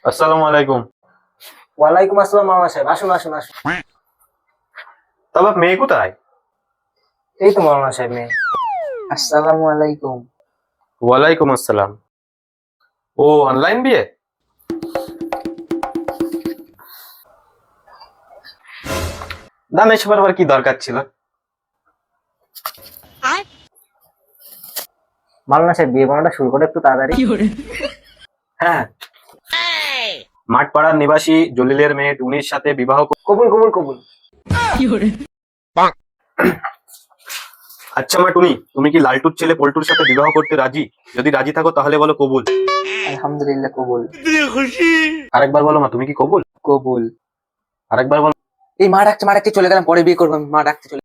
আসসালামু আলাইকুম। ওয়ালাইকুম আসসালাম মামা সাহেব, আসুন আসুন আসুন। তবে মেয়ে কোথায়? এই তো মামা সাহেব মেয়ে। আসসালামু আলাইকুম। ওয়ালাইকুম আসসালাম। ও অনলাইন বিয়ে? দাম এসব আবার কি দরকার ছিল? মামা সাহেব বিয়ে বানাটা শুরু করে একটু তাড়াতাড়ি। হ্যাঁ, মাঠপাড়ার নিবাসী জলিলের মেয়ে টুনির সাথে বিবাহ কবুল কবুল কবুল। আচ্ছা মা টুনি, তুমি কি লালটুর ছেলে পল্টুর সাথে বিবাহ করতে রাজি? যদি রাজি থাকো তাহলে বলো কবুল। আলহামদুলিল্লাহ কবুল। আরেকবার বলো মা, তুমি কি কবুল? কবুল। আরেকবার বলো। এই মা ডাকছে চলে গেলাম, পরে বিয়ে করবো আমি, মা ডাকতে চলে।